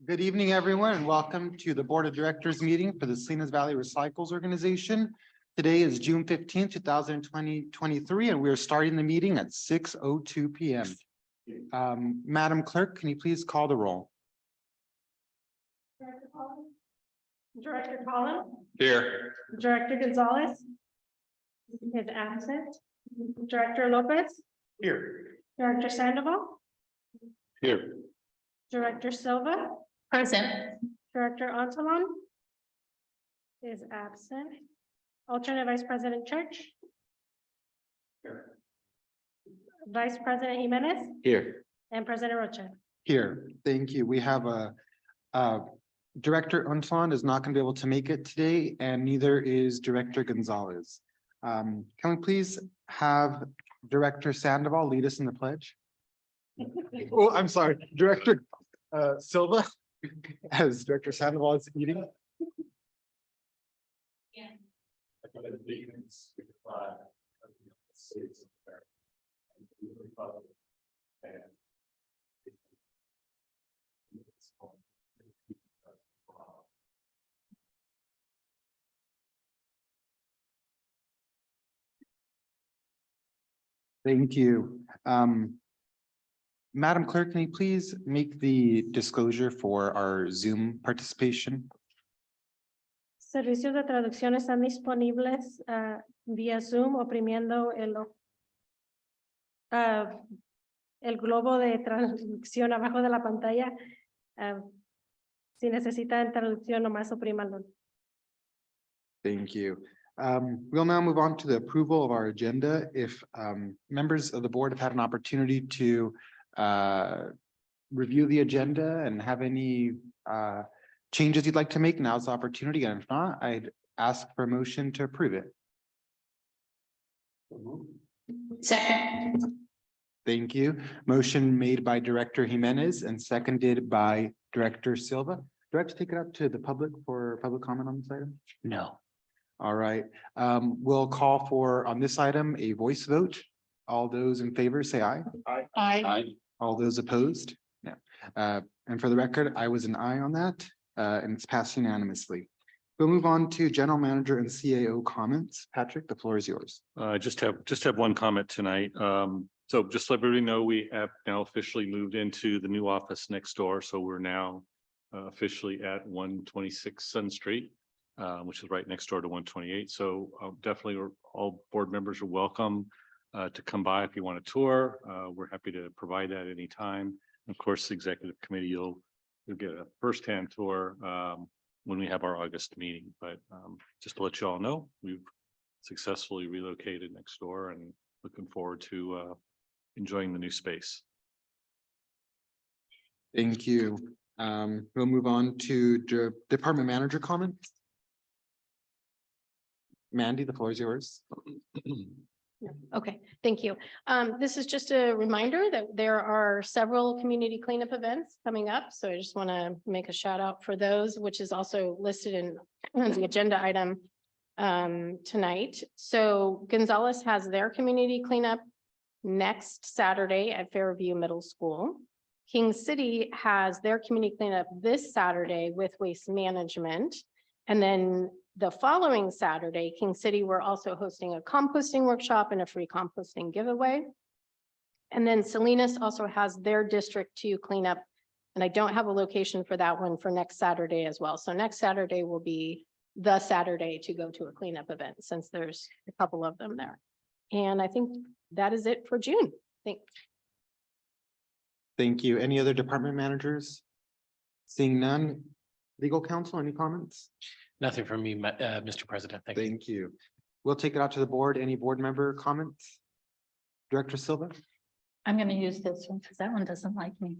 Good evening, everyone, and welcome to the Board of Directors meeting for the Salinas Valley Recycles Organization. Today is June 15th, 2023, and we are starting the meeting at 6:02 p.m. Madam Clerk, can you please call the roll? Director Collins? Here. Director Gonzalez is absent. Director Lopez? Here. Director Sandoval? Here. Director Silva? Present. Director Antalon is absent. Alternate Vice President Church? Here. Vice President Jimenez? Here. And President Rocha? Here, thank you. We have Director Untlon is not going to be able to make it today, and neither is Director Gonzalez. Can we please have Director Sandoval lead us in the pledge? Oh, I'm sorry, Director Silva, as Director Sandoval is eating. Yeah. Thank you. Madam Clerk, can you please make the disclosure for our Zoom participation? Servicios de traducción están disponibles vía Zoom oprimiendo el globo de traducción abajo de la pantalla. Si necesitan traducción, nomás oprímanlo. Thank you. We'll now move on to the approval of our agenda. If members of the board have had an opportunity to review the agenda and have any changes you'd like to make, now's the opportunity. And if not, I'd ask for a motion to approve it. Second. Thank you. Motion made by Director Jimenez and seconded by Director Silva. Do I have to take it up to the public for public comment on this item? No. All right. We'll call for, on this item, a voice vote. All those in favor say aye. Aye. Aye. All those opposed? No. And for the record, I was an aye on that, and it's passed unanimously. We'll move on to General Manager and CAO comments. Patrick, the floor is yours. I just have one comment tonight. So just let everybody know, we have now officially moved into the new office next door. So we're now officially at 126 Sun Street, which is right next door to 128. So definitely all board members are welcome to come by if you want a tour. We're happy to provide that anytime. Of course, the executive committee, you'll get a firsthand tour when we have our August meeting. But just to let you all know, we've successfully relocated next door and looking forward to enjoying the new space. Thank you. We'll move on to department manager comments. Mandy, the floor is yours. Okay, thank you. This is just a reminder that there are several community cleanup events coming up. So I just want to make a shout out for those, which is also listed in the agenda item tonight. So Gonzalez has their community cleanup next Saturday at Fairview Middle School. King City has their community cleanup this Saturday with Waste Management. And then the following Saturday, King City, we're also hosting a composting workshop and a free composting giveaway. And then Salinas also has their District 2 cleanup, and I don't have a location for that one for next Saturday as well. So next Saturday will be the Saturday to go to a cleanup event, since there's a couple of them there. And I think that is it for June. Thanks. Thank you. Any other department managers? Seeing none. Legal counsel, any comments? Nothing from me, Mr. President. Thank you. Thank you. We'll take it out to the board. Any board member comments? Director Silva? I'm going to use this one because that one doesn't like me.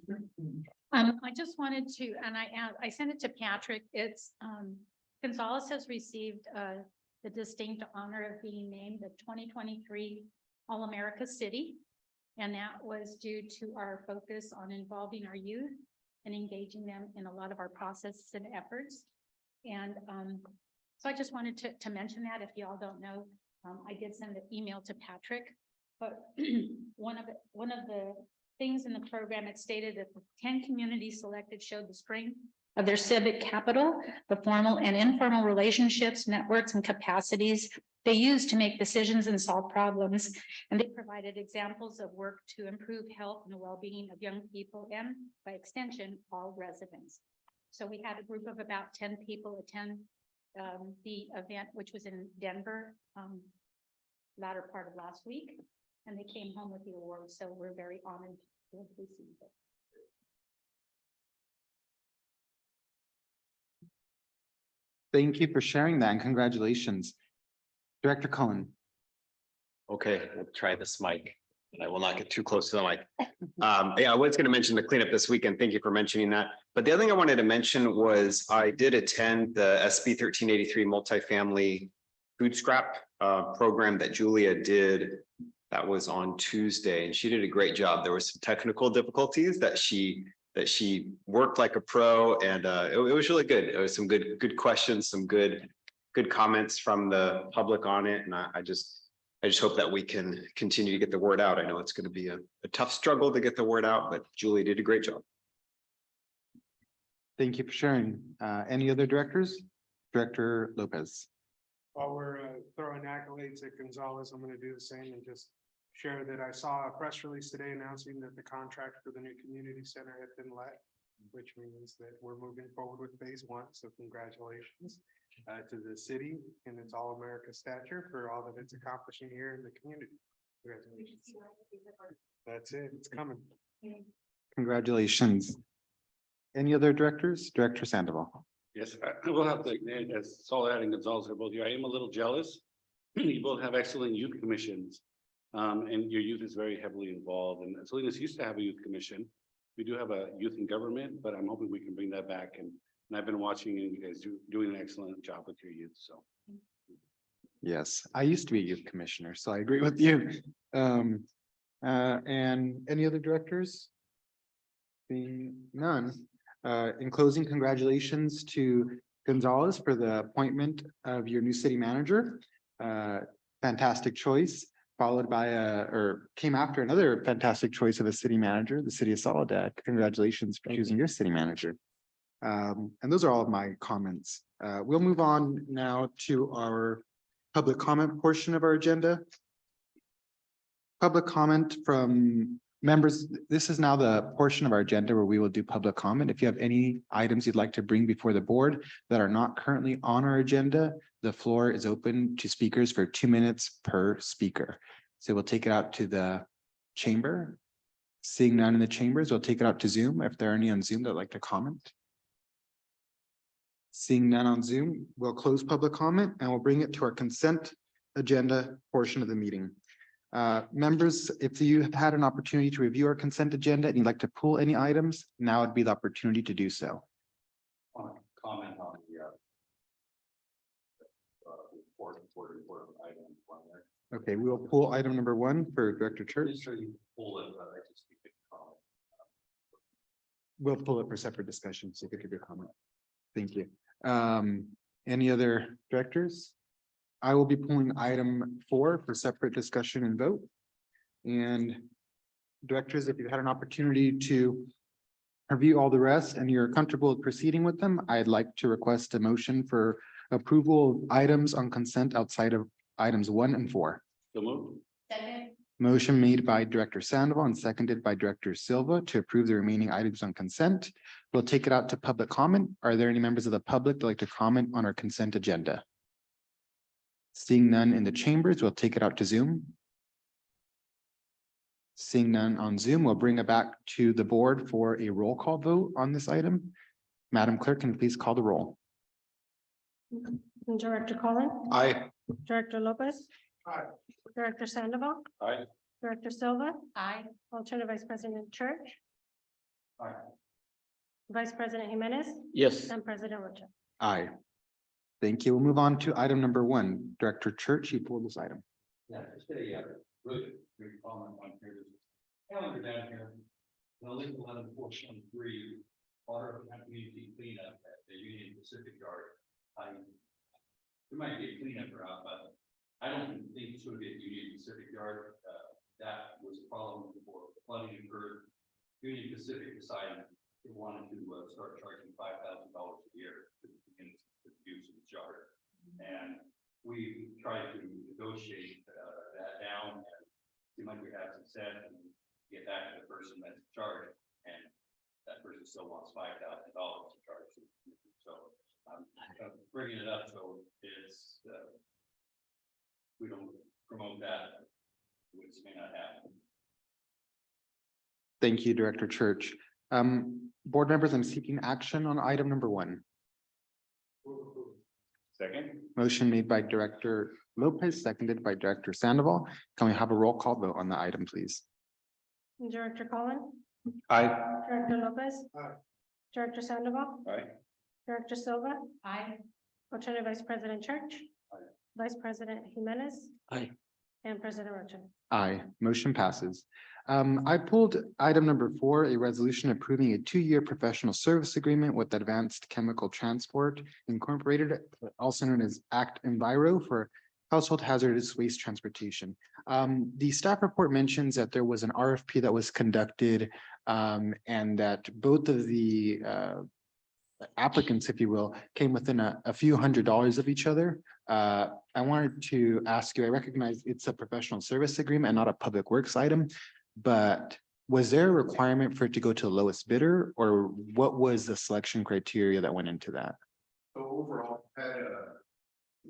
I just wanted to, and I sent it to Patrick. It's Gonzalez has received the distinct honor of being named the 2023 All-America City. And that was due to our focus on involving our youth and engaging them in a lot of our processes and efforts. And so I just wanted to mention that, if you all don't know, I did send an email to Patrick, but one of the things in the program, it stated that the 10 communities selected showed the strength of their civic capital, the formal and informal relationships, networks, and capacities they use to make decisions and solve problems. And they provided examples of work to improve health and well-being of young people and, by extension, all residents. So we had a group of about 10 people attend the event, which was in Denver, latter part of last week, and they came home with the award. So we're very honored to have received it. Thank you for sharing that and congratulations. Director Cullen. Okay, we'll try this mic, and I will not get too close to the mic. Yeah, I was going to mention the cleanup this weekend. Thank you for mentioning that. But the other thing I wanted to mention was I did attend the SB 1383 multifamily food scrap program that Julia did. That was on Tuesday, and she did a great job. There were some technical difficulties that she worked like a pro, and it was really good. It was some good questions, some good comments from the public on it, and I just hope that we can continue to get the word out. I know it's going to be a tough struggle to get the word out, but Julie did a great job. Thank you for sharing. Any other directors? Director Lopez. While we're throwing accolades at Gonzalez, I'm going to do the same and just share that I saw a press release today announcing that the contract for the new community center had been let, which means that we're moving forward with phase 1. So congratulations to the city and its All America stature for all that it's accomplishing here in the community. Congratulations. That's it. It's coming. Congratulations. Any other directors? Director Sandoval. Yes, I will have to, as Soledad and Gonzalez are both here, I am a little jealous. You both have excellent youth commissions. And your youth is very heavily involved, and Salinas used to have a youth commission. We do have a youth in government, but I'm hoping we can bring that back. And I've been watching you guys doing an excellent job with your youth, so. Yes, I used to be a youth commissioner, so I agree with you. And any other directors? Being none. In closing, congratulations to Gonzalez for the appointment of your new city manager. Fantastic choice, followed by came after another fantastic choice of a city manager, the city of Soledad. Congratulations for choosing your city manager. And those are all of my comments. We'll move on now to our public comment portion of our agenda. Public comment from members. This is now the portion of our agenda where we will do public comment. If you have any items you'd like to bring before the board that are not currently on our agenda, the floor is open to speakers for 2 minutes per speaker. So we'll take it out to the chamber. Seeing none in the chambers, we'll take it out to Zoom. If there are any on Zoom that'd like to comment. Seeing none on Zoom, we'll close public comment and we'll bring it to our consent agenda portion of the meeting. Members, if you have had an opportunity to review our consent agenda and you'd like to pull any items, now would be the opportunity to do so. Comment on the report item one there. Okay, we will pull item number 1 for Director Church. Sure you pull it, but I just need to comment. We'll pull it for separate discussion, so you could give your comment. Thank you. Any other directors? I will be pulling item 4 for separate discussion and vote. And directors, if you've had an opportunity to review all the rest and you're comfortable with proceeding with them, I'd like to request a motion for approval of items on consent outside of items 1 and 4. So move. Motion made by Director Sandoval and seconded by Director Silva to approve the remaining items on consent. We'll take it out to public comment. Are there any members of the public that like to comment on our consent agenda? Seeing none in the chambers, we'll take it out to Zoom. Seeing none on Zoom, we'll bring it back to the board for a roll call vote on this item. Madam Clerk, can you please call the roll? Director Cullen. Aye. Director Lopez. Aye. Director Sandoval. Aye. Director Silva. Aye. Alternate Vice President Church. Aye. Vice President Jimenez Yes. and President Rocha. Aye. Thank you. We'll move on to item number 1. Director Church, you pulled this item. Yeah, just really good comment on here. Calendar down here. Well, link 11/4/23, water community cleanup at the Union Pacific Yard. There might be a cleanup route, but I don't think it's going to be at Union Pacific Yard. That was a problem before flooding occurred. Union Pacific decided they wanted to start charging $5,000 a year to begin the use of the charter. And we tried to negotiate that down and seem like we had success and get back to the person that's in charge. And that person still wants $5,000 to charge. So I'm bringing it up so it's we don't promote that, which may not happen. Thank you, Director Church. Board members, I'm seeking action on item number 1. Second. Motion made by Director Lopez, seconded by Director Sandoval. Can we have a roll call vote on the item, please? Director Collin, Aye. Director Lopez. Aye. Director Sandoval, Aye. Director Silva, Aye. Alternate Vice President Church. Aye. Vice President Jimenez. Aye. And President Rocha. Aye, motion passes. I pulled item number 4, a resolution approving a 2-year professional service agreement with Advanced Chemical Transport Incorporated, also known as ACT Enviro, for household hazardous waste transportation. The staff report mentions that there was an RFP that was conducted and that both of the applicants, if you will, came within a few $100s of each other. I wanted to ask you, I recognize it's a professional service agreement and not a public works item, but was there a requirement for it to go to the lowest bidder, or what was the selection criteria that went into that? So overall, had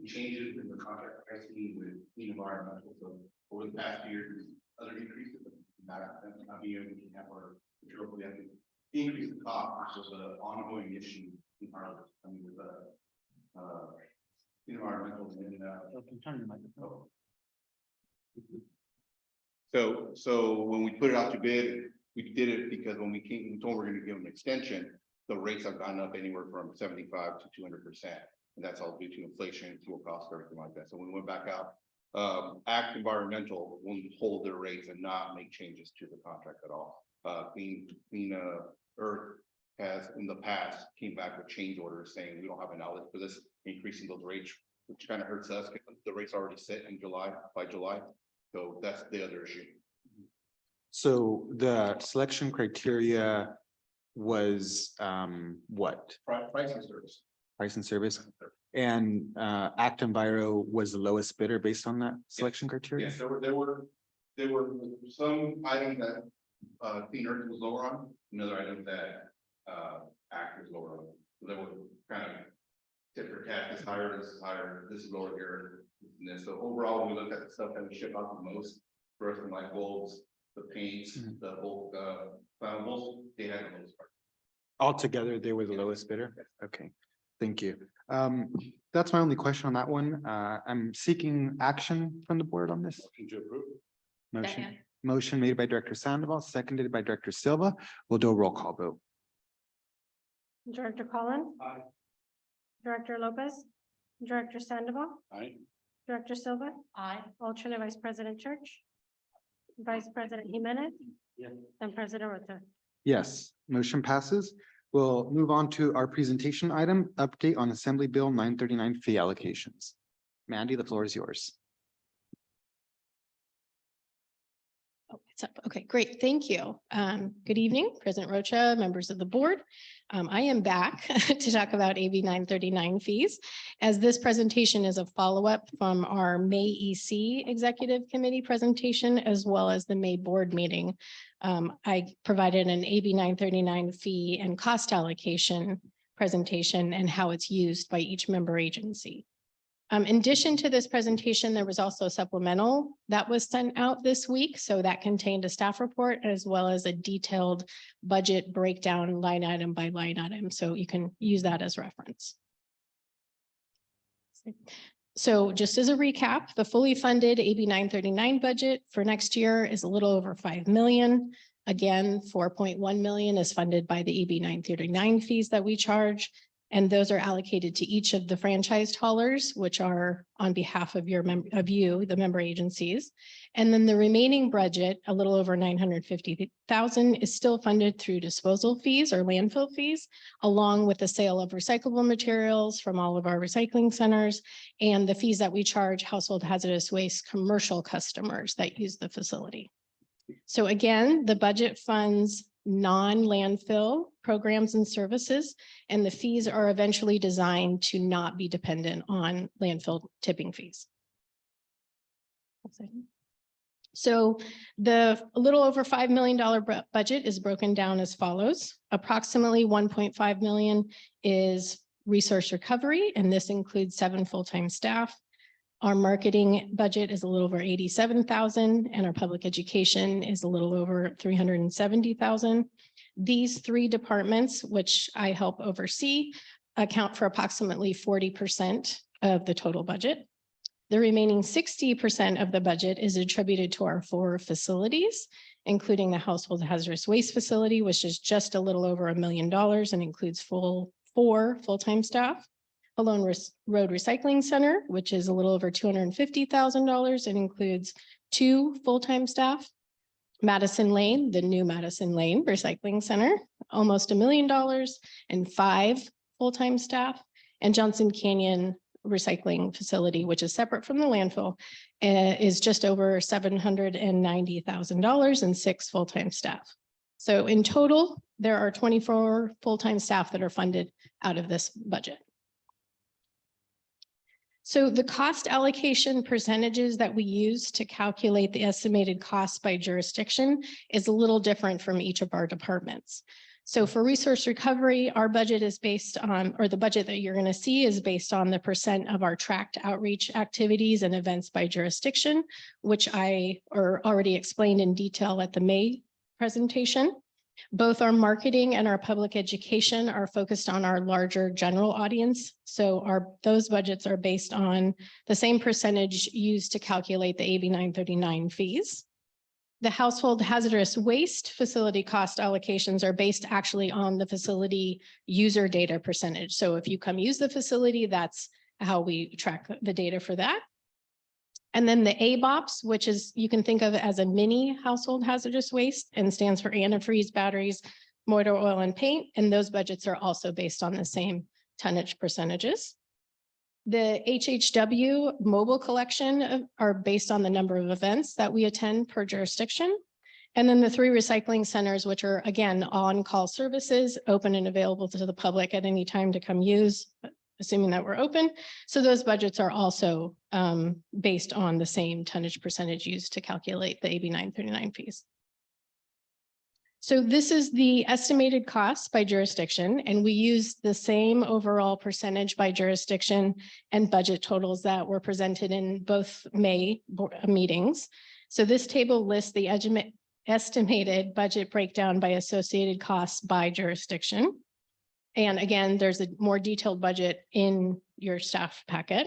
changes in the contract pricing with clean environmental, so over the past years, other increases, not being able to have our material, we have to increase the cost, which was an ongoing issue in our, I mean, with environmental and So when we put it out to bid, we did it because when we told we're going to give them an extension, the rates have gone up anywhere from 75 to 200%. And that's all due to inflation, fuel costs, everything like that. So when we went back out, ACT Environmental will hold their rates and not make changes to the contract at all. Clean Earth has in the past came back with change orders saying we don't have an outlet for this, increasing those rates, which kind of hurts us. The rates already set in by July. So that's the other issue. So the selection criteria was what? Pricing service. Price and service, and ACT Enviro was the lowest bidder based on that selection criteria? Yes, there were some items that Clean Earth was lower on, another item that ACT was lower on. So they were kind of tip for tat, this is higher, this is higher, this is lower here. And then so overall, when we look at the stuff that we ship out the most, for us, like bulbs, the paints, the whole flammables, they had the lowest part. Altogether, they were the lowest bidder? Okay, thank you. That's my only question on that one. I'm seeking action from the board on this. Motion to approve. Motion, motion made by Director Sandoval, seconded by Director Silva. We'll do a roll call vote. Director Collin. Aye. Director Lopez. Director Sandoval. Aye. Director Silva. Aye. Alternate Vice President Church. Vice President Jimenez. Yes. And President Rota. Yes, motion passes. We'll move on to our presentation item, update on Assembly Bill 939 fee allocations. Mandy, the floor is yours. Oh, it's up. Okay, great. Thank you. Good evening, President Rocha, members of the board. I am back to talk about AB 939 fees, as this presentation is a follow-up from our May EC Executive Committee presentation, as well as the May board meeting. I provided an AB 939 fee and cost allocation presentation and how it's used by each member agency. In addition to this presentation, there was also a supplemental that was sent out this week. So that contained a staff report as well as a detailed budget breakdown line item by line item. So you can use that as reference. So just as a recap, the fully funded AB 939 budget for next year is a little over 5 million. Again, 4.1 million is funded by the AB 939 fees that we charge. And those are allocated to each of the franchised haulers, which are on behalf of the member agencies. And then the remaining budget, a little over 950,000, is still funded through disposal fees or landfill fees, along with the sale of recyclable materials from all of our recycling centers and the fees that we charge household hazardous waste commercial customers that use the facility. So again, the budget funds non-landfill programs and services, and the fees are eventually designed to not be dependent on landfill tipping fees. So a little over $5 million budget is broken down as follows. Approximately 1.5 million is resource recovery, and this includes 7 full-time staff. Our marketing budget is a little over 87,000, and our public education is a little over 370,000. These 3 departments, which I help oversee, account for approximately 40% of the total budget. The remaining 60% of the budget is attributed to our 4 facilities, including the household hazardous waste facility, which is just a little over $1 million and includes 4 full-time staff. Malone Road Recycling Center, which is a little over $250,000 and includes 2 full-time staff. Madison Lane, the new Madison Lane Recycling Center, almost $1 million and 5 full-time staff. And Johnson Canyon Recycling Facility, which is separate from the landfill, is just over $790,000 and 6 full-time staff. So in total, there are 24 full-time staff that are funded out of this budget. So the cost allocation percentages that we use to calculate the estimated costs by jurisdiction is a little different from each of our departments. So for resource recovery, our budget is based on, or the budget that you're going to see is based on the % of our tracked outreach activities and events by jurisdiction, which I already explained in detail at the May presentation. Both our marketing and our public education are focused on our larger general audience. So those budgets are based on the same percentage used to calculate the AB 939 fees. The household hazardous waste facility cost allocations are based actually on the facility user data percentage. So if you come use the facility, that's how we track the data for that. And then the ABOPS, which is, you can think of it as a mini household hazardous waste and stands for antifreeze, batteries, motor oil, and paint. And those budgets are also based on the same tonnage percentages. The HHW mobile collection are based on the number of events that we attend per jurisdiction. And then the 3 recycling centers, which are again, on-call services, open and available to the public at any time to come use, assuming that we're open. So those budgets are also based on the same tonnage percentage used to calculate the AB 939 fees. So this is the estimated cost by jurisdiction, and we use the same overall percentage by jurisdiction and budget totals that were presented in both May meetings. So this table lists the estimated budget breakdown by associated costs by jurisdiction. And again, there's a more detailed budget in your staff packet.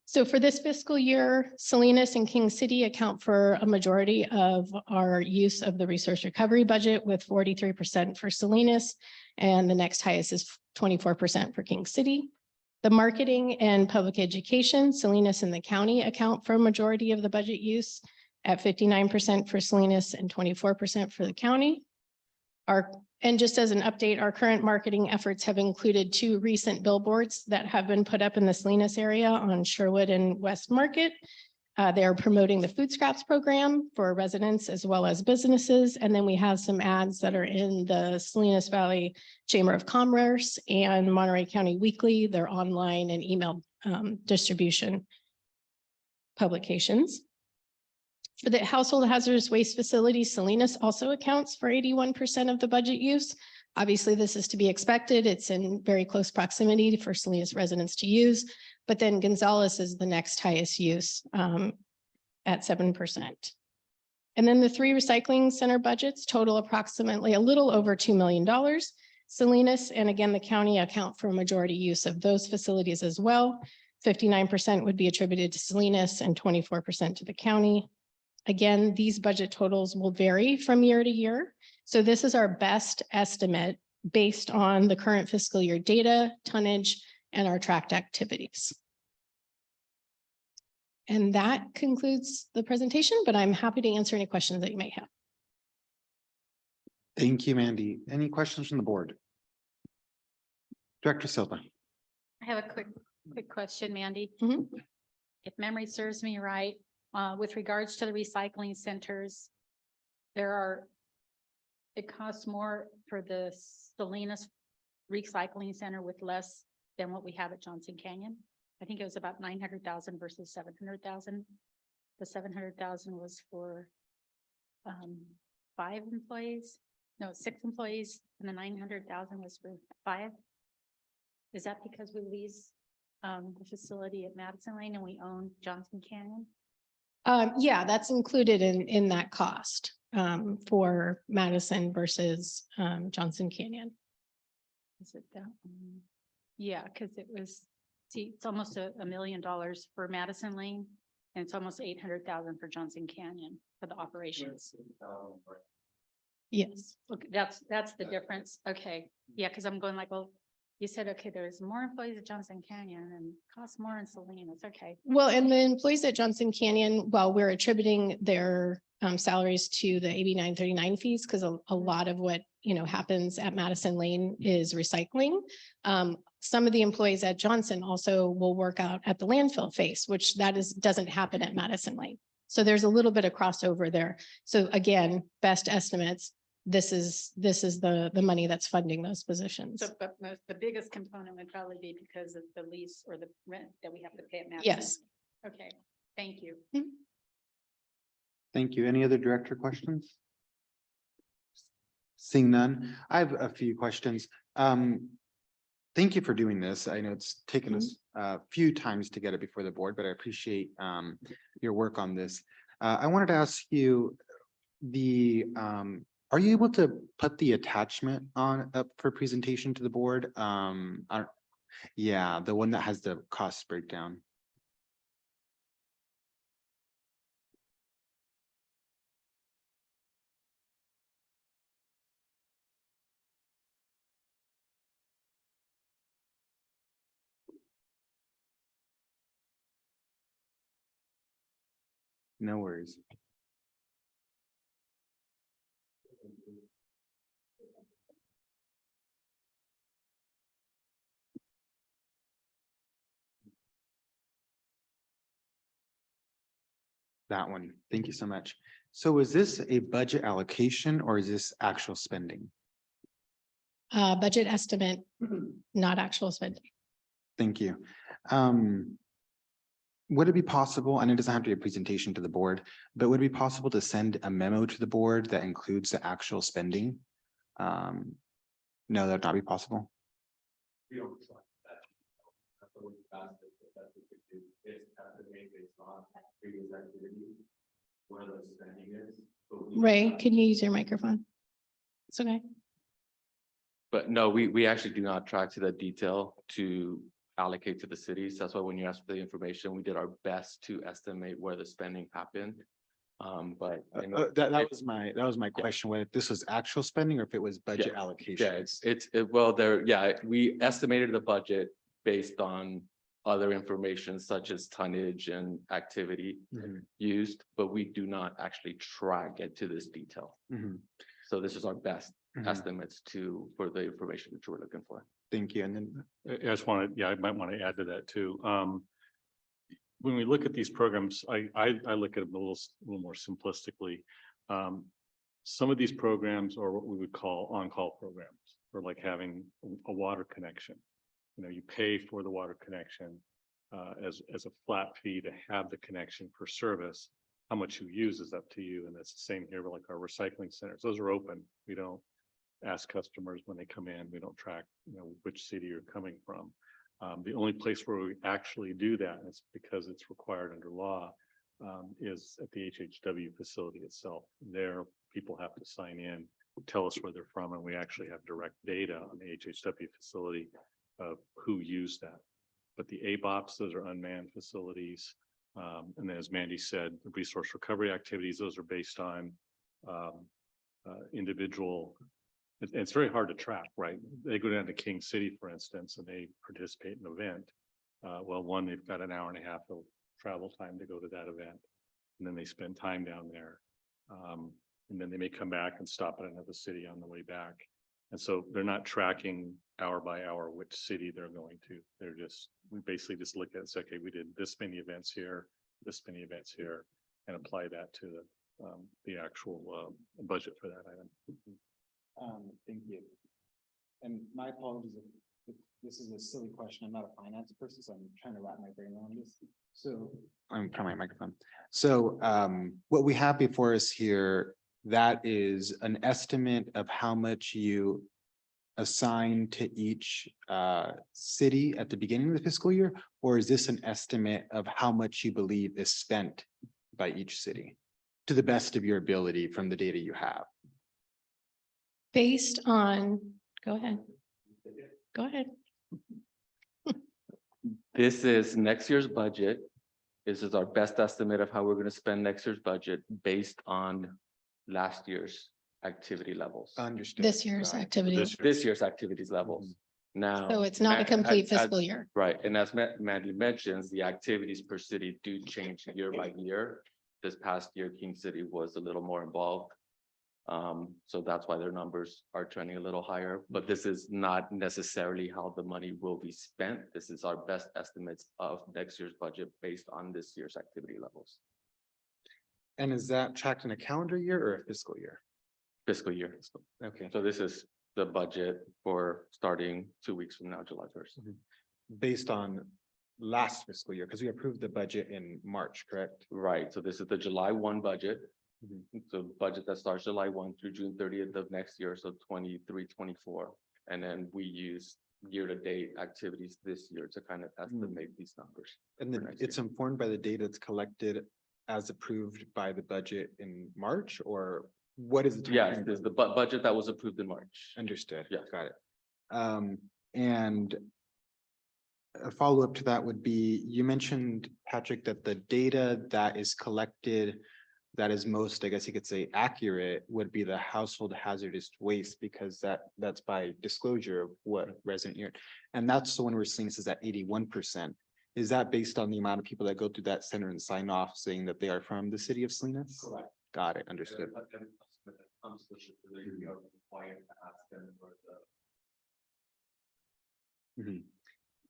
So for this fiscal year, Salinas and King City account for a majority of our use of the resource recovery budget, with 43% for Salinas, and the next highest is 24% for King City. The marketing and public education, Salinas and the county account for a majority of the budget use at 59% for Salinas and 24% for the county. And just as an update, our current marketing efforts have included 2 recent billboards that have been put up in the Salinas area on Sherwood and West Market. They are promoting the food scraps program for residents as well as businesses. And then we have some ads that are in the Salinas Valley Chamber of Commerce and Monterey County Weekly, their online and email distribution publications. For the household hazardous waste facility, Salinas also accounts for 81% of the budget use. Obviously, this is to be expected. It's in very close proximity for Salinas residents to use, but then Gonzales is the next highest use at 7%. And then the 3 recycling center budgets total approximately a little over $2 million. Salinas and again, the county account for a majority use of those facilities as well. 59% would be attributed to Salinas and 24% to the county. Again, these budget totals will vary from year to year. So this is our best estimate based on the current fiscal year data, tonnage, and our tracked activities. And that concludes the presentation, but I'm happy to answer any questions that you may have. Thank you, Mandy. Any questions from the board? Director Silva. I have a quick question, Mandy. Mhm. If memory serves me right, with regards to the recycling centers, there are it costs more for the Salinas Recycling Center with less than what we have at Johnson Canyon. I think it was about 900,000 versus 700,000. The 700,000 was for 5 employees, no, 6 employees, and the 900,000 was for 5. Is that because we lease the facility at Madison Lane and we own Johnson Canyon? Yeah, that's included in that cost for Madison versus Johnson Canyon. Is it that? Yeah, because it was, see, it's almost $1 million for Madison Lane, and it's almost 800,000 for Johnson Canyon for the operations. Yes. Okay, that's the difference. Okay, yeah, because I'm going like, well, you said, okay, there's more employees at Johnson Canyon and costs more in Salinas. Okay. Well, and the employees at Johnson Canyon, while we're attributing their salaries to the AB 939 fees, because a lot of what, happens at Madison Lane is recycling. Some of the employees at Johnson also will work out at the landfill face, which doesn't happen at Madison Lane. So there's a little bit of crossover there. So again, best estimates, this is the money that's funding those positions. So, but the biggest component would probably be because of the lease or the rent that we have to pay at Madison. Yes. Okay, thank you. Thank you. Any other director questions? Seeing none, I have a few questions. Thank you for doing this. I know it's taken us a few times to get it before the board, but I appreciate your work on this. I wanted to ask you are you able to put the attachment up for presentation to the board? Yeah, the one that has the cost breakdown. No worries. That one. Thank you so much. So is this a budget allocation or is this actual spending? Budget estimate, not actual spending. Thank you. Would it be possible, and it doesn't have to be a presentation to the board, but would it be possible to send a memo to the board that includes the actual spending? No, that'd not be possible. We don't track that. That's what we asked if that's what we do. It's estimated based on previous activity, where the spending is. but we- Ray, can you use your microphone? It's okay. But no, we actually do not track to that detail to allocate to the cities. That's why when you asked for the information, we did our best to estimate where the spending happened. But I know That was my question, whether this was actual spending or if it was budget yeah, allocation. well, we estimated the budget based on other information such as tonnage and activity Mhm, used, but we do not actually track it to this detail. mhm, So this is our best mhm. estimates for the information that you were looking for. Thank you. And then I just wanted, I might want to add to that too. When we look at these programs, I look at them a little more simplistically. Some of these programs are what we would call on-call programs, or like having a water connection. You pay for the water connection as a flat fee to have the connection for service. How much you use is up to you, and that's the same here with like our recycling centers. Those are open. We don't ask customers when they come in. We don't track, which city you're coming from. The only place where we actually do that, and it's because it's required under law, is at the HHW facility itself. There, people have to sign in, tell us where they're from, and we actually have direct data on the HHW facility of who used that. But the ABOPs, those are unmanned facilities. And then as Mandy said, the resource recovery activities, those are based on individual. It's very hard to track, right? They go down to King City, for instance, and they participate in an event. Well, one, they've got an hour and a half of travel time to go to that event. And then they spend time down there. And then they may come back and stop at another city on the way back. And so they're not tracking hour by hour which city they're going to. We basically just look at and say, okay, we did this many events here, this many events here, and apply that to the actual budget for that item. Thank you. And my apologies if this is a silly question. I'm not a finance person, so I'm trying to wrap my brain around this. So I'm trying my microphone. So what we have before us here, that is an estimate of how much you assign to each city at the beginning of the fiscal year? Or is this an estimate of how much you believe is spent by each city? To the best of your ability from the data you have? Based on, go ahead. Go ahead. This is next year's budget. This is our best estimate of how we're gonna spend next year's budget based on last year's activity levels. Understood. This year's Got it. activity. This year's activities levels. Now. So it's not a complete fiscal year. Right, and as Mandy mentions, the activities per city do change year by year. This past year, King City was a little more involved. So that's why their numbers are trending a little higher, but this is not necessarily how the money will be spent. This is our best estimates of next year's budget based on this year's activity levels, And is that tracked in a calendar year or a fiscal year? fiscal year. Okay, So this is the budget for starting 2 weeks from now, July 1st. based on last fiscal year, because we approved the budget in March, correct? Right, so this is the July 1 budget. Mhm. So budget that starts July 1 through June 30th of next year, so 23, 24. And then we use year-to-date activities this year to kind of estimate these numbers. And then next it's informed by the data that's collected as approved by the budget in March, or what is the? Yes, timeframe? there's the budget that was approved in March. Understood. Yeah. Got it. And a follow-up to that would be, you mentioned, Patrick, that the data that is collected that is most, I guess you could say, accurate would be the household hazardous waste, because that's by disclosure of what resident year. And that's the one we're seeing is at 81%. Is that based on the amount of people that go through that center and sign off saying that they are from the city of Salinas? Correct. Got it, understood. Mhm.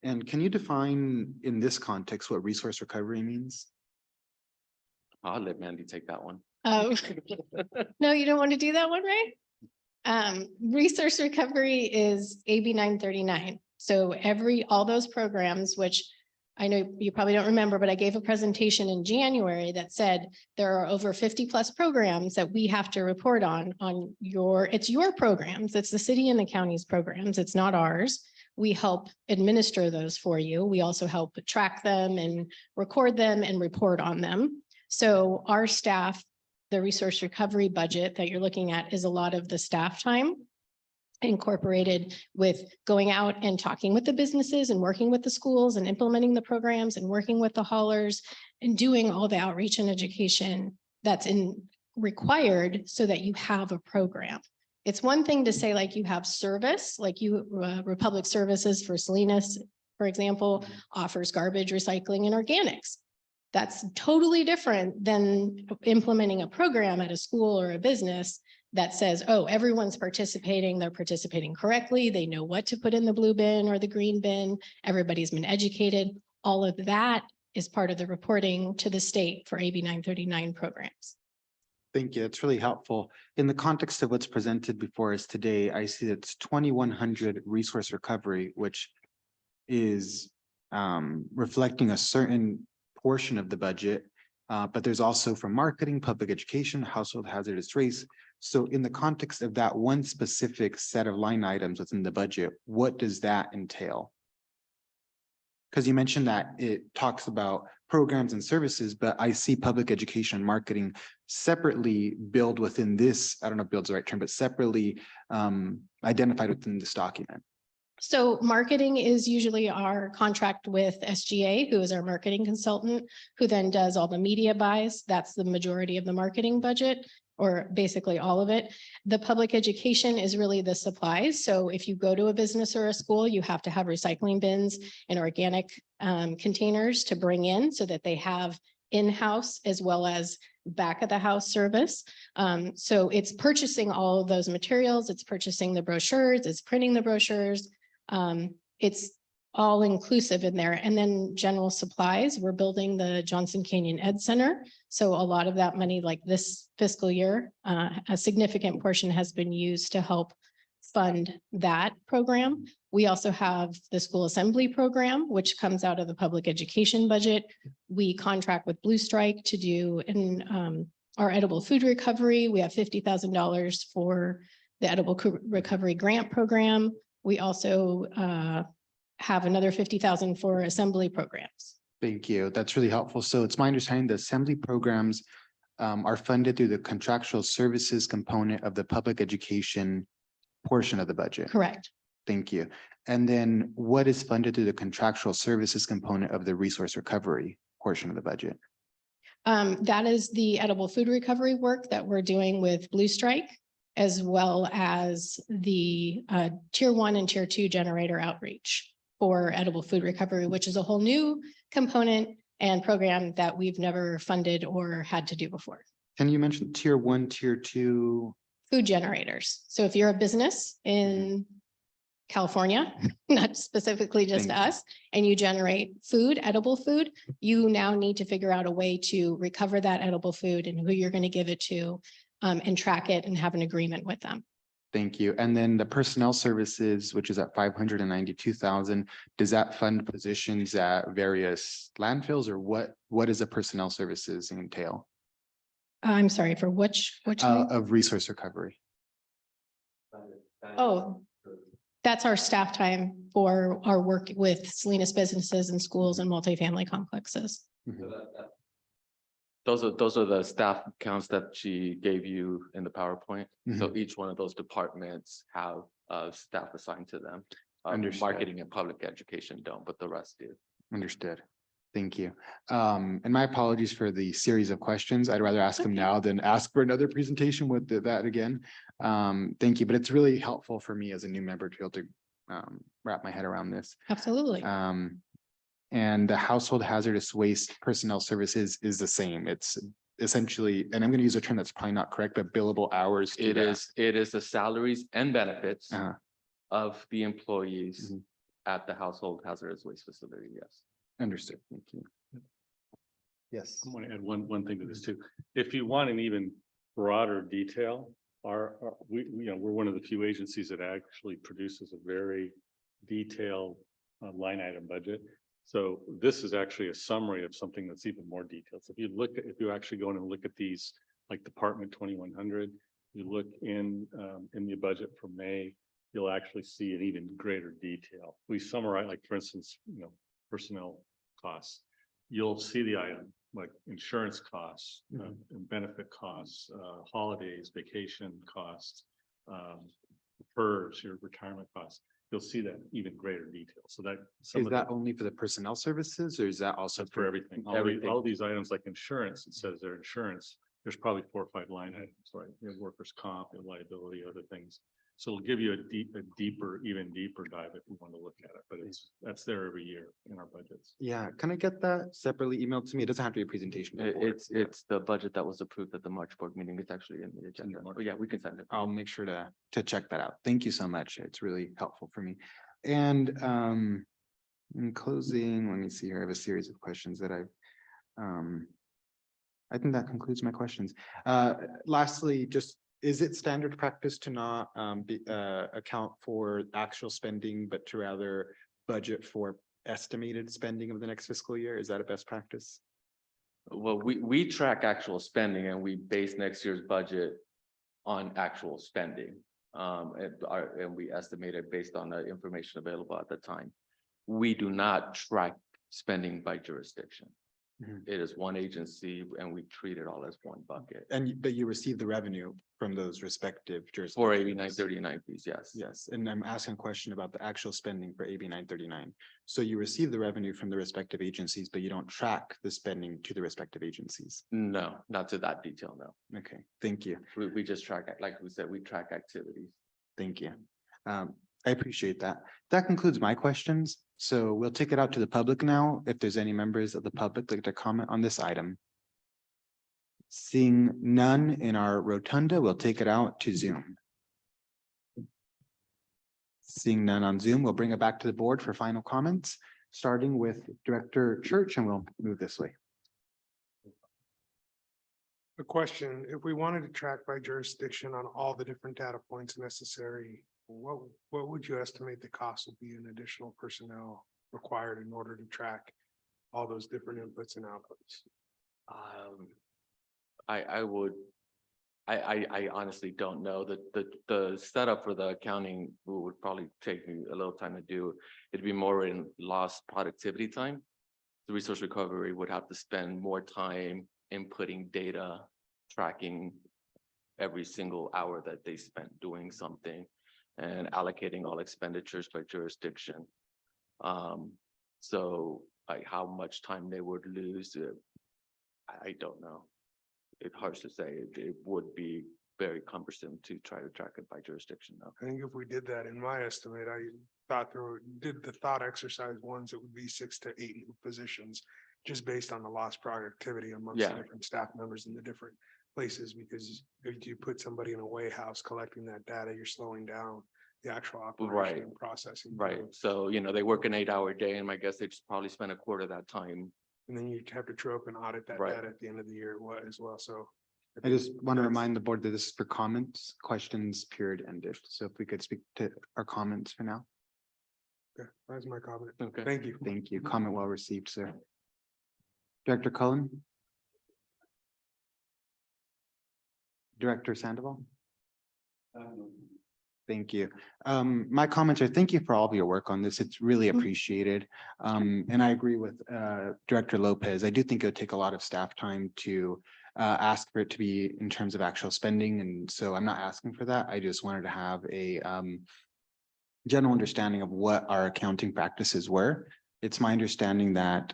And can you define in this context what resource recovery means? I'll let Mandy take that one. Oh, no, you don't want to do that one, right? Resource recovery is AB 939. So all those programs, which I know you probably don't remember, but I gave a presentation in January that said there are over 50+ programs that we have to report on it's your programs. It's the city and the county's programs. It's not ours. We help administer those for you. We also help track them and record them and report on them. So our staff, the resource recovery budget that you're looking at is a lot of the staff time incorporated with going out and talking with the businesses and working with the schools and implementing the programs and working with the haulers and doing all the outreach and education that's required so that you have a program. It's one thing to say like you have service, like Republic Services for Salinas, for example, offers garbage, recycling, and organics. That's totally different than implementing a program at a school or a business that says, oh, everyone's participating, they're participating correctly, they know what to put in the blue bin or the green bin, everybody's been educated. All of that is part of the reporting to the state for AB 939 programs. Thank you. It's really helpful. In the context of what's presented before us today, I see that it's 2,100 resource recovery, which is reflecting a certain portion of the budget, but there's also from marketing, public education, household hazardous waste. So in the context of that one specific set of line items within the budget, what does that entail? Because you mentioned that it talks about programs and services, but I see public education and marketing separately billed within this, I don't know if bill's the right term, but separately identified within this document. So marketing is usually our contract with SGA, who is our marketing consultant, who then does all the media buys. That's the majority of the marketing budget, or basically all of it. The public education is really the supplies. So if you go to a business or a school, you have to have recycling bins and organic containers to bring in so that they have in-house as well as back of the house service. So it's purchasing all of those materials. It's purchasing the brochures, it's printing the brochures. It's all inclusive in there. And then general supplies, we're building the Johnson Canyon Ed Center. So a lot of that money, like this fiscal year, a significant portion has been used to help fund that program. We also have the school assembly program, which comes out of the public education budget. We contract with Blue Strike to do in our edible food recovery. We have $50,000 for the edible recovery grant program. We also have another 50,000 for assembly programs. Thank you. That's really helpful. So it's my understanding the assembly programs are funded through the contractual services component of the public education portion of the budget. Correct. Thank you. And then what is funded through the contractual services component of the resource recovery portion of the budget? That is the edible food recovery work that we're doing with Blue Strike, as well as the tier 1 and tier 2 generator outreach for edible food recovery, which is a whole new component and program that we've never funded or had to do before. Can you mention tier 1, tier 2? Food generators. So if you're a business in California, not specifically just Thank you. us, and you generate food, edible food, you now need to figure out a way to recover that edible food and who you're going to give it to, and track it and have an agreement with them. Thank you. And then the personnel services, which is at 592,000, does that fund positions at various landfills, or what does the personnel services entail I'm sorry, for which line? of resource recovery? Oh, that's our staff time for our work with Salinas businesses and schools and multifamily complexes. Those are the staff counts that she gave you in the PowerPoint. So each one of those departments have staff assigned to them. Understood. Marketing and public education don't, but the rest do. Understood. Thank you. And my apologies for the series of questions. I'd rather ask them now than ask for another presentation with that again. Thank you, but it's really helpful for me as a new member to be able to wrap my head around this. Absolutely. And the household hazardous waste personnel services is the same. It's essentially, and I'm going to use a term that's probably not correct, but billable hours. It is the salaries and benefits Uh-huh. of the employees at the household hazardous waste facility, yes. Understood. Thank you. Yes. I want to add one thing to this too. If you want an even broader detail, we're one of the few agencies that actually produces a very detailed line item budget. So this is actually a summary of something that's even more detailed. So if you actually go in and look at these, like Department 2100, you look in the budget for May, you'll actually see an even greater detail. We summarize, like for instance, personnel costs. You'll see the item like insurance costs, and benefit costs, holidays, vacation costs, PERS, your retirement costs. You'll see that even greater detail. So that Is that only for the personnel services, or is that also for everything? All these items like insurance, it says their insurance, there's probably 4 or 5 line items, right? You have workers' comp and liability, other things. So it'll give you a deeper, even deeper dive if you want to look at it, but that's there every year in our budgets. Yeah, can I get that separately emailed to me? It doesn't have to be a presentation. It's the budget that was approved at the March board meeting. It's actually in the agenda. But yeah, we can send it. I'll make sure to check that out. Thank you so much. It's really helpful for me. And in closing, let me see here. I have a series of questions that I think that concludes my questions. Lastly, just is it standard practice to not account for actual spending, but to rather budget for estimated spending of the next fiscal year? Is that a best practice? Well, we track actual spending and we base next year's budget on actual spending. And we estimate it based on the information available at the time. We do not track spending by jurisdiction. It is one agency and we treat it all as one bucket. But you receive the revenue from those respective jurisdictions. For AB 939 fees, yes. Yes, and I'm asking a question about the actual spending for AB 939. So you receive the revenue from the respective agencies, but you don't track the spending to the respective agencies. No, not to that detail, no. Okay, thank you. We just track, like we said, we track activities. Thank you. I appreciate that. That concludes my questions. So we'll take it out to the public now. If there's any members of the public like to comment on this item. Seeing none in our rotunda, we'll take it out to Zoom. Seeing none on Zoom, we'll bring it back to the board for final comments, starting with Director Church, and we'll move this way. A question, if we wanted to track by jurisdiction on all the different data points necessary, what would you estimate the cost would be in additional personnel required in order to track all those different inputs and outputs? I honestly don't know. The setup for the accounting would probably take me a little time to do. It'd be more in lost productivity time. The resource recovery would have to spend more time inputting data, tracking every single hour that they spent doing something and allocating all expenditures by jurisdiction. So like how much time they would lose, I don't know. It's hard to say. It would be very cumbersome to try to track it by jurisdiction though. I think if we did that, in my estimate, I thought did the thought exercise ones, it would be 6 to 8 new positions. Just based on the lost productivity amongst the Yeah. different staff members in the different places, because if you put somebody in a warehouse collecting that data, you're slowing down the actual operation Right. and processing. Right. So, they work an 8-hour day and I guess they just probably spend a quarter of that time. And then you have to show up and audit that Right. data at the end of the year as well, so. I just want to remind the board that this is for comments, questions, period, ended. So if we could speak to our comments for now. Okay, that's my comment. Okay. Thank you. Thank you. Comment well received, sir. Director Cullen. Director Sandoval. Thank you. My comments are thank you for all of your work on this. It's really appreciated. And I agree with Director Lopez. I do think it would take a lot of staff time to ask for it to be in terms of actual spending. And so I'm not asking for that. I just wanted to have a general understanding of what our accounting practices were. It's my understanding that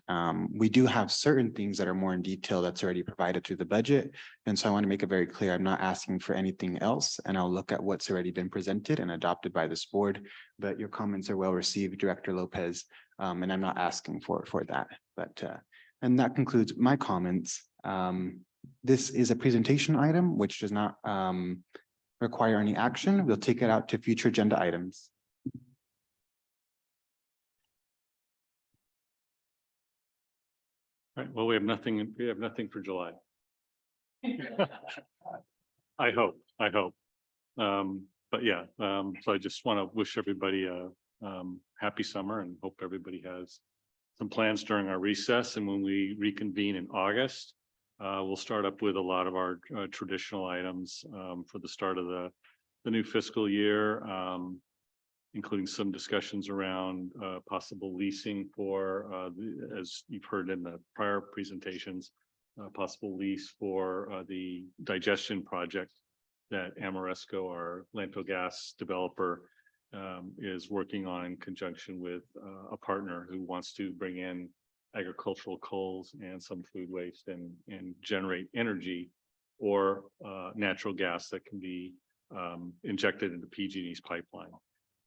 we do have certain things that are more in detail that's already provided through the budget. And so I want to make it very clear, I'm not asking for anything else, and I'll look at what's already been presented and adopted by this board. But your comments are well received, Director Lopez, and I'm not asking for that. But and that concludes my comments. This is a presentation item, which does not require any action. We'll take it out to future agenda items. Right, well, we have nothing for July. I hope. But yeah, so I just want to wish everybody a happy summer and hope everybody has some plans during our recess. And when we reconvene in August, we'll start up with a lot of our traditional items for the start of the new fiscal year, including some discussions around possible leasing for, as you've heard in the prior presentations, possible lease for the digestion project that Amoresco, our landfill gas developer, is working on in conjunction with a partner who wants to bring in agricultural coals and some food waste and generate energy or natural gas that can be injected into PG&E's pipeline.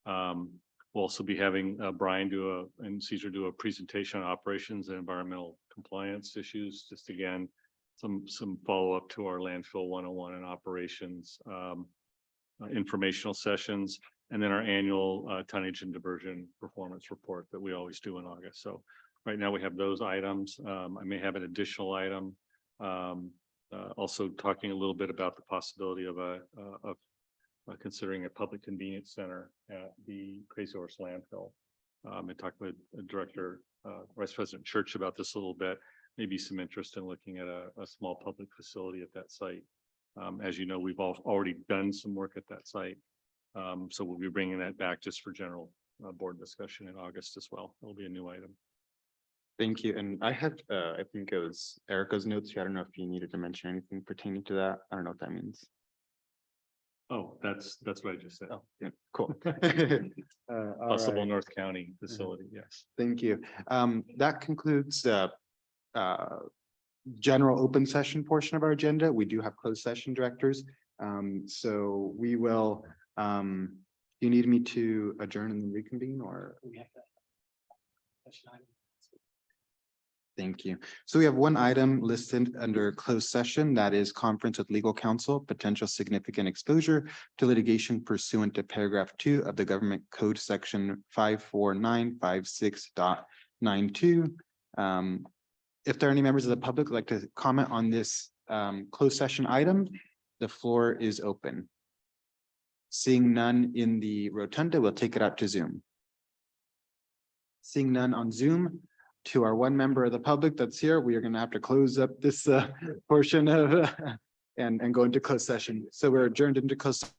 We'll also be having Brian and Caesar do a presentation on operations and environmental compliance issues. Just again, some follow-up to our landfill 101 and operations informational sessions, and then our annual tonnage and diversion performance report that we always do in August. So right now we have those items. I may have an additional item. Also talking a little bit about the possibility of considering a public convenience center at the Crazy Horse landfill. I talked with Director Vice President Church about this a little bit. Maybe some interest in looking at a small public facility at that site. As you know, we've already done some work at that site. So we'll be bringing that back just for general board discussion in August as well. It'll be a new item. Thank you. And I had, I think it was Erica's notes here. I don't know if you needed to mention anything pertaining to that. I don't know what that means. Oh, that's what I just said. Oh, yeah, cool. Possible All right. North County facility, yes. Thank you. That concludes the general open session portion of our agenda. We do have closed session directors. So we will, you need me to adjourn and then reconvene, or? Thank you. So we have one item listed under closed session, that is conference with legal counsel, potential significant exposure to litigation pursuant to paragraph 2 of the government code section 54956.92. If there are any members of the public who'd like to comment on this closed session item, the floor is open. Seeing none in the rotunda, we'll take it out to Zoom. Seeing none on Zoom, to our one member of the public that's here, we are going to have to close up this portion of and go into closed session. So we're adjourned into closed.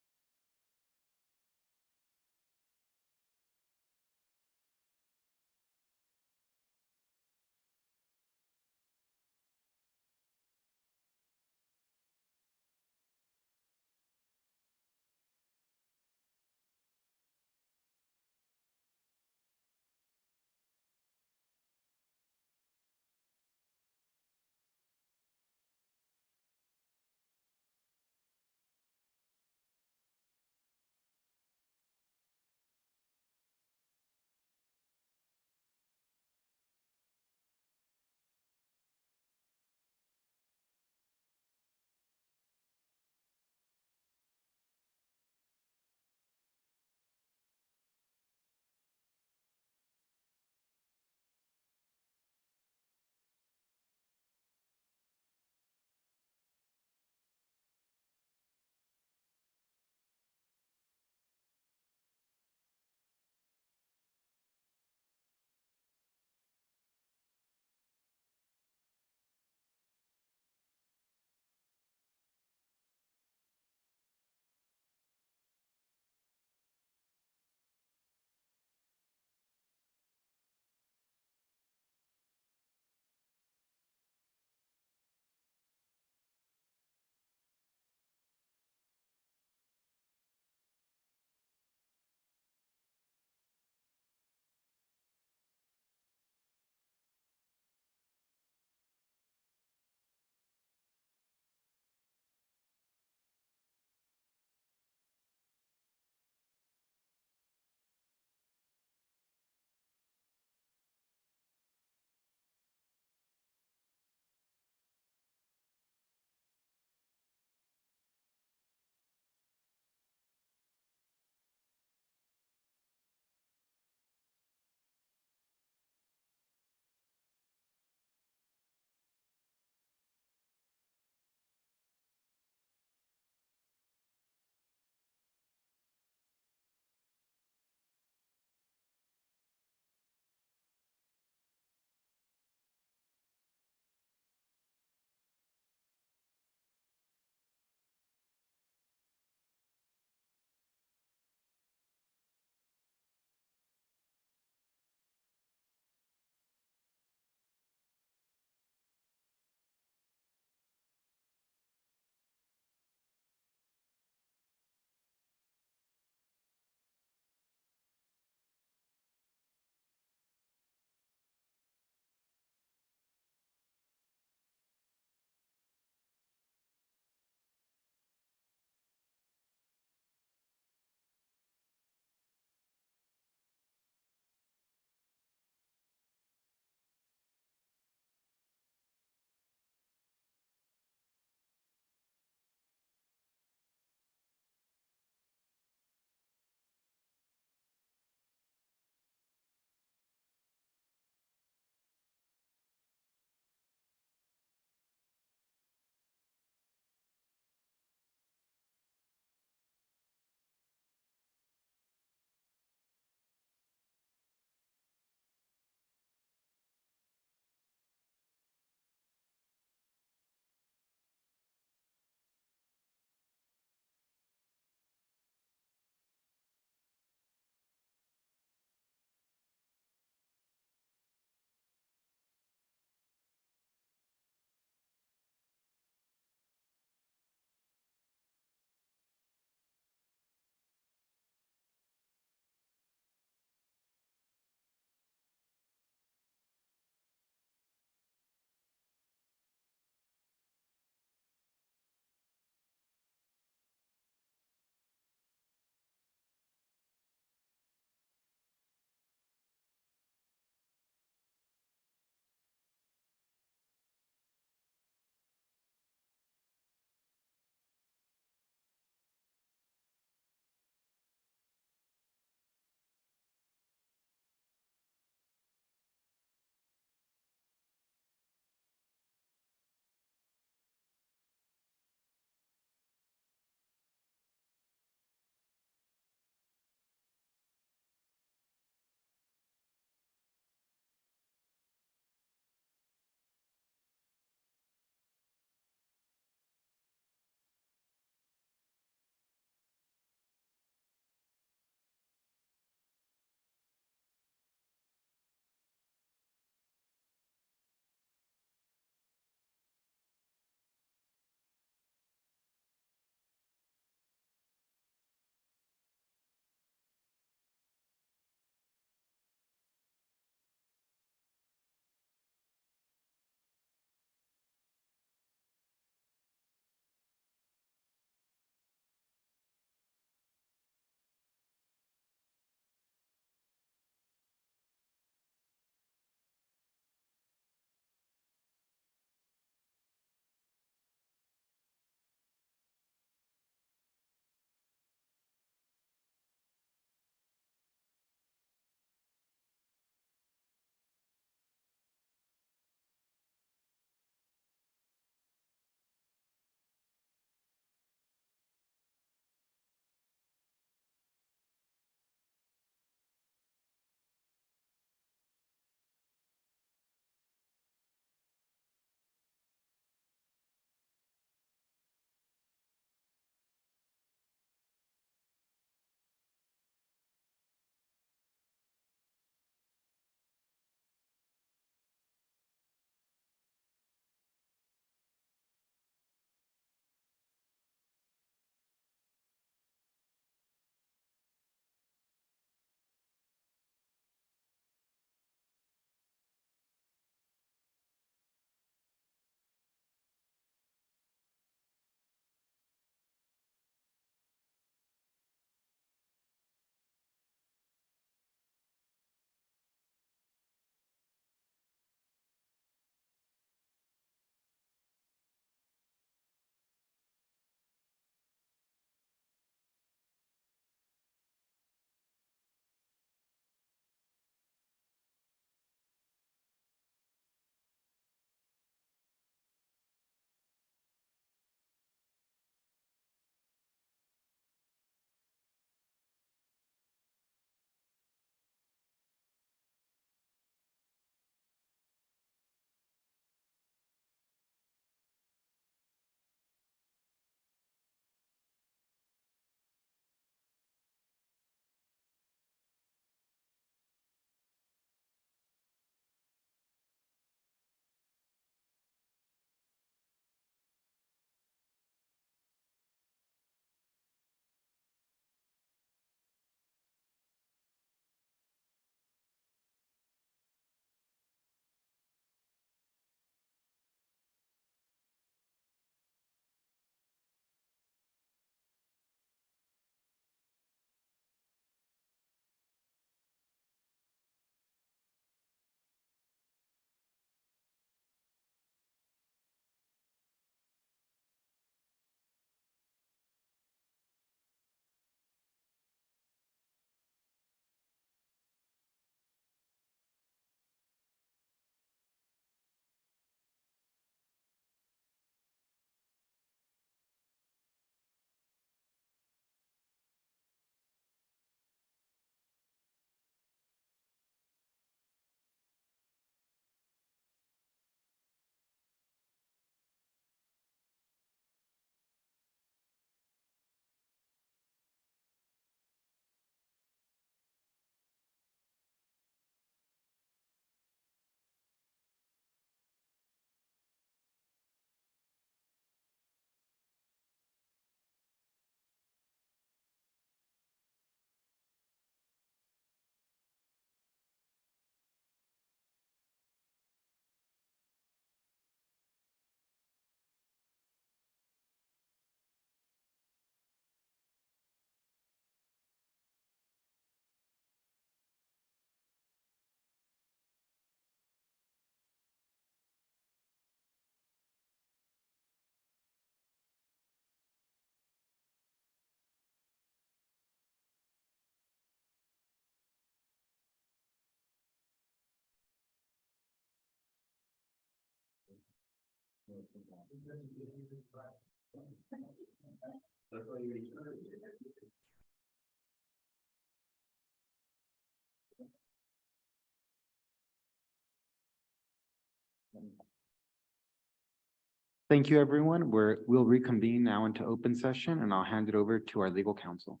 Thank you, everyone. We'll reconvene now into open session and I'll hand it over to our legal counsel.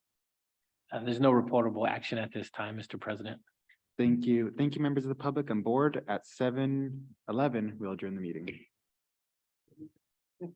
There's no reportable action at this time, Mr. President. Thank you. Thank you, members of the public and board. At 7:11, we'll adjourn the meeting. Okay.